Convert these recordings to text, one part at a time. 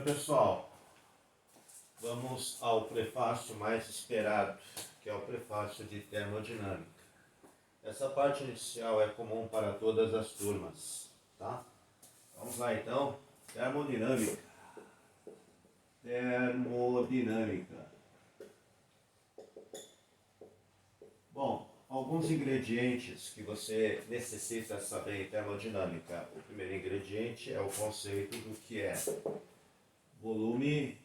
Oi pessoal, vamos ao prefácio mais esperado, que é o prefácio de termodinâmica. Essa parte inicial é comum para todas as turmas, tá? Vamos lá então, termodinâmica. Termodinâmica. Bom, alguns ingredientes que você necessita saber em termodinâmica. O primeiro ingrediente é o conceito do que é volume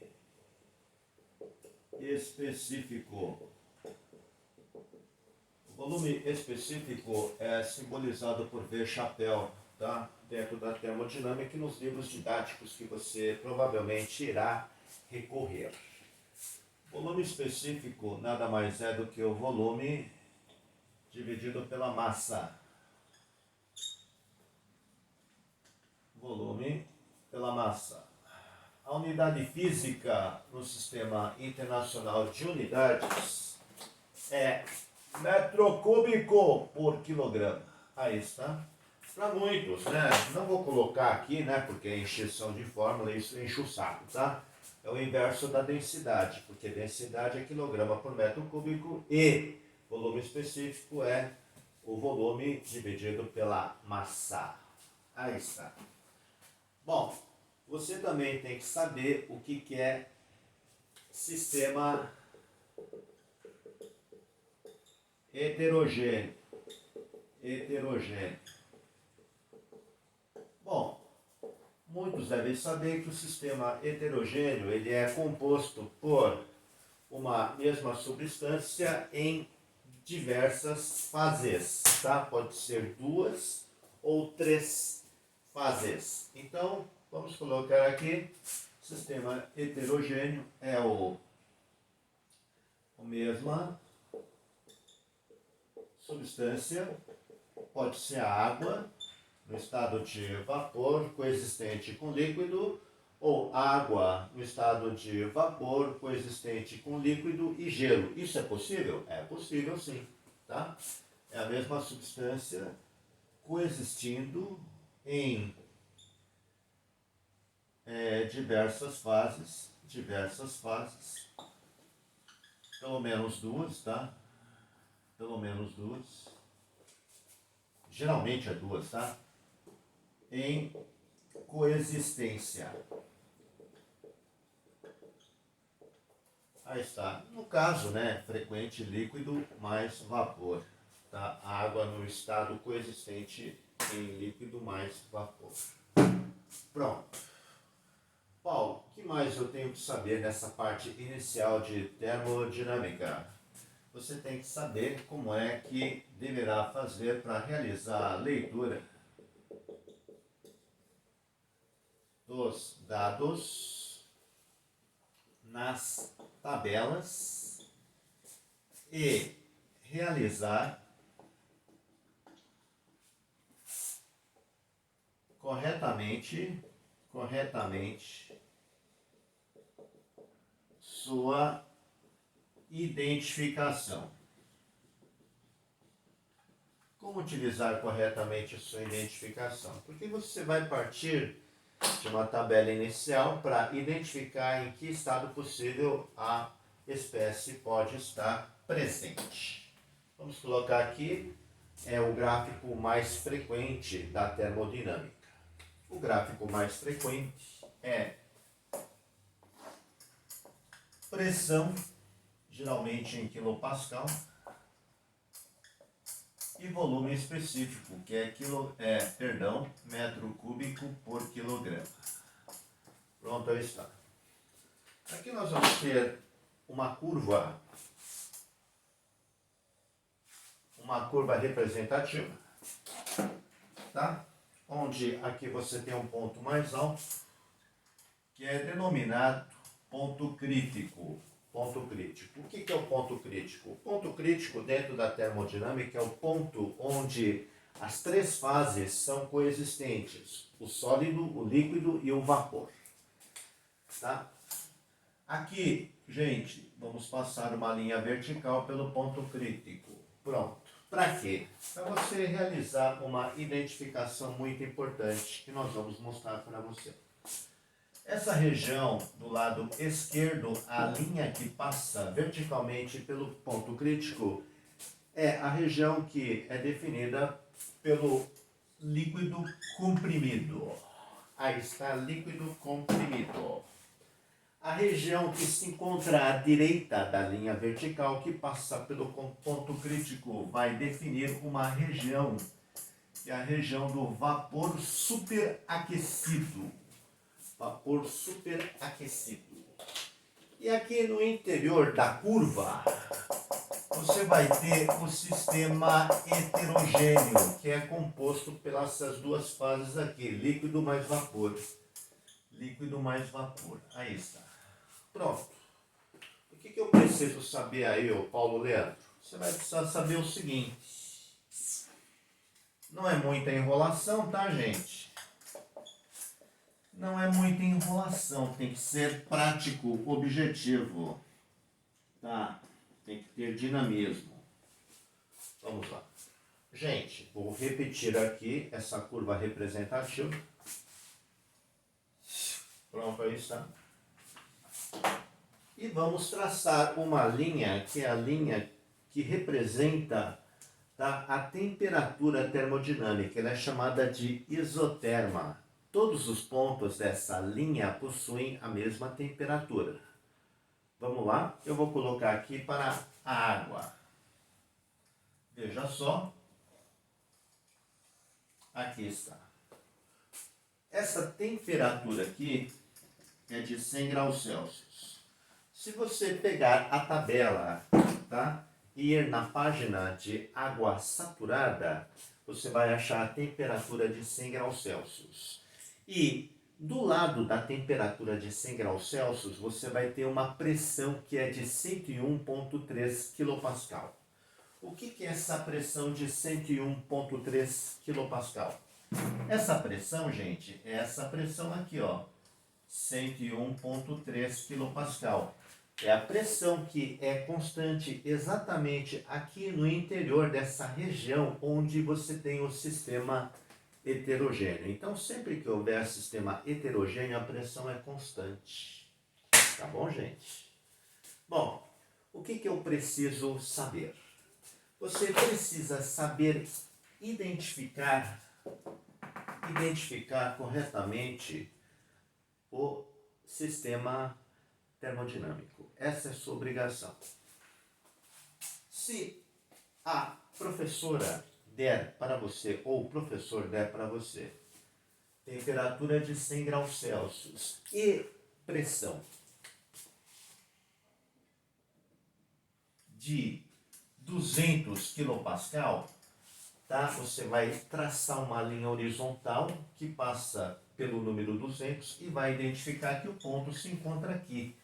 específico. O volume específico é simbolizado por V chapéu, tá? Dentro da termodinâmica e nos livros didáticos que você provavelmente irá recorrer. Volume específico nada mais é do que o volume dividido pela massa. Volume pela massa. A unidade física no Sistema Internacional de Unidades é metro cúbico por quilograma. Aí está. Para muitos, né? Não vou colocar aqui, né? Porque é encheção de fórmula, isso enche o saco, tá? É o inverso da densidade, porque densidade é quilograma por metro cúbico e volume específico é o volume dividido pela massa. Aí está. Bom, você também tem que saber o que é sistema heterogêneo. Heterogêneo. Bom, muitos devem saber que o sistema heterogêneo ele é composto por uma mesma substância em diversas fases, tá? Pode ser 2 ou 3 fases. Então, vamos colocar aqui, sistema heterogêneo é a mesma substância, pode ser a água, no estado de vapor coexistente com líquido, ou água no estado de vapor coexistente com líquido e gelo. Isso é possível? É possível sim, tá? É a mesma substância coexistindo em diversas fases, pelo menos 2, tá? Pelo menos 2, geralmente é 2, tá? Em coexistência. Aí está. No caso, né, frequente líquido mais vapor, tá? Água no estado coexistente em líquido mais vapor. Pronto. Paulo, o que mais eu tenho que saber nessa parte inicial de termodinâmica? Você tem que saber como é que deverá fazer para realizar a leitura dos dados nas tabelas e realizar corretamente sua identificação. Como utilizar corretamente sua identificação? Porque você vai partir de uma tabela inicial para identificar em que estado possível a espécie pode estar presente. Vamos colocar aqui o gráfico mais frequente da termodinâmica. O gráfico mais frequente é pressão, geralmente em quilopascal, e volume específico, que metro cúbico por quilograma. Pronto, aí está. Aqui nós vamos ter uma curva representativa, tá? Onde aqui você tem um ponto mais alto, que é denominado ponto crítico. Ponto crítico. O que é o ponto crítico? O ponto crítico dentro da termodinâmica é o ponto onde as 3 fases são coexistentes: o sólido, o líquido e o vapor. Tá? Aqui, gente, vamos passar uma linha vertical pelo ponto crítico. Pronto. Para quê? Para você realizar uma identificação muito importante que nós vamos mostrar para você. Essa região do lado esquerdo, a linha que passa verticalmente pelo ponto crítico, é a região que é definida pelo líquido comprimido. Aí está, líquido comprimido. A região que se encontra à direita da linha vertical, que passa pelo ponto crítico, vai definir uma região, que é a região do vapor superaquecido. Vapor superaquecido. E aqui no interior da curva, você vai ter o sistema heterogêneo, que é composto pelas duas fases aqui, líquido mais vapor. Líquido mais vapor. Aí está. Pronto. O que eu preciso saber aí, ô Paulo Leandro? Você vai precisar saber o seguinte. Não é muita enrolação, tá, gente? Não é muita enrolação, tem que ser prático, objetivo. Tá? Tem que ter dinamismo. Vamos lá. Gente, vou repetir aqui essa curva representativa. Pronto, aí está. E vamos traçar uma linha, que é a linha que representa, tá, a temperatura termodinâmica. Ela é chamada de isoterma. Todos os pontos dessa linha possuem a mesma temperatura. Vamos lá? Eu vou colocar aqui para a água. Veja só. Aqui está. Essa temperatura aqui é de 100 graus Celsius. Se você pegar a tabela, tá, e ir na página de água saturada, você vai achar a temperatura de 100 graus Celsius. E do lado da temperatura de 100 graus Celsius, você vai ter uma pressão que é de 101,3 kPa. O que é essa pressão de 101,3 kPa? Essa pressão, gente, é essa pressão aqui, ó, 101,3 kPa. É a pressão que é constante exatamente aqui no interior dessa região onde você tem o sistema heterogêneo. Então, sempre que houver sistema heterogêneo, a pressão é constante. Tá bom, gente? Bom, o que eu preciso saber? Você precisa saber identificar corretamente o sistema termodinâmico. Essa é a sua obrigação. Se a professora der para você, ou o professor der para você, temperatura de 100 graus Celsius e pressão de 200 kPa, tá? Você vai traçar uma linha horizontal que passa pelo número 200 e vai identificar que o ponto se encontra aqui.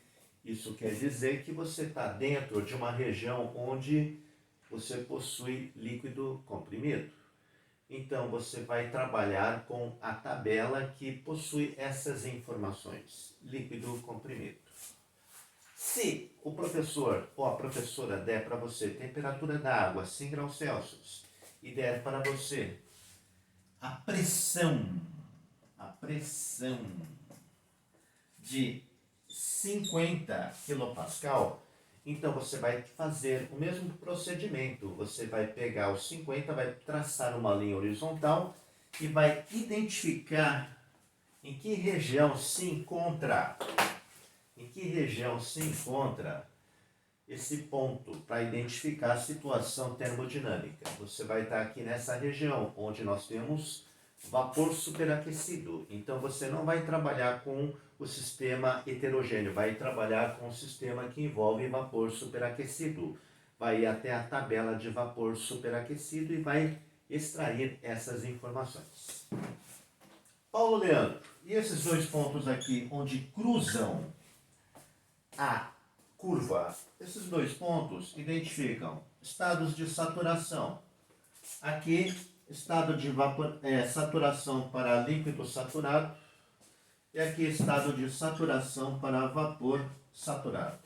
Isso quer dizer que você está dentro de uma região onde você possui líquido comprimido. Então, você vai trabalhar com a tabela que possui essas informações. Líquido comprimido. Se o professor ou a professora der para você temperatura da água 100 graus Celsius e der para você a pressão de 50 kPa, então você vai fazer o mesmo procedimento. Você vai pegar os 50, vai traçar uma linha horizontal e vai identificar em que região se encontra esse ponto para identificar a situação termodinâmica. Você vai estar aqui nessa região onde nós temos vapor superaquecido. Então você não vai trabalhar com o sistema heterogêneo, vai trabalhar com o sistema que envolve vapor superaquecido. Vai ir até a tabela de vapor superaquecido e vai extrair essas informações. Paulo Leandro, e esses dois pontos aqui onde cruzam a curva, esses dois pontos identificam estados de saturação. Aqui, estado de saturação para líquido saturado e aqui estado de saturação para vapor saturado.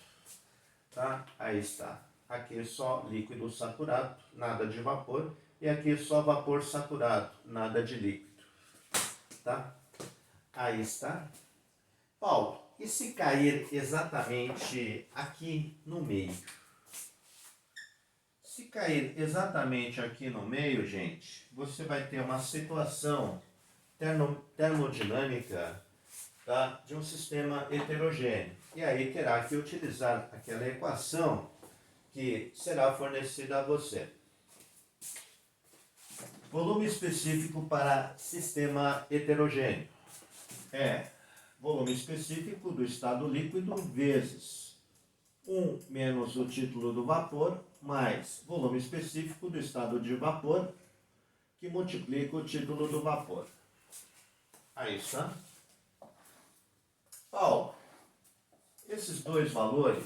Tá? Aí está. Aqui só líquido saturado, nada de vapor, e aqui só vapor saturado, nada de líquido. Tá? Aí está. Paulo, e se cair exatamente aqui no meio? Se cair exatamente aqui no meio, gente, você vai ter uma situação termodinâmica, tá, de um sistema heterogêneo. E aí terá que utilizar aquela equação que será fornecida a você. Volume específico para sistema heterogêneo é volume específico do estado líquido vezes 1 menos o título do vapor mais volume específico do estado de vapor, que multiplica o título do vapor. Aí está. Paulo, esses dois valores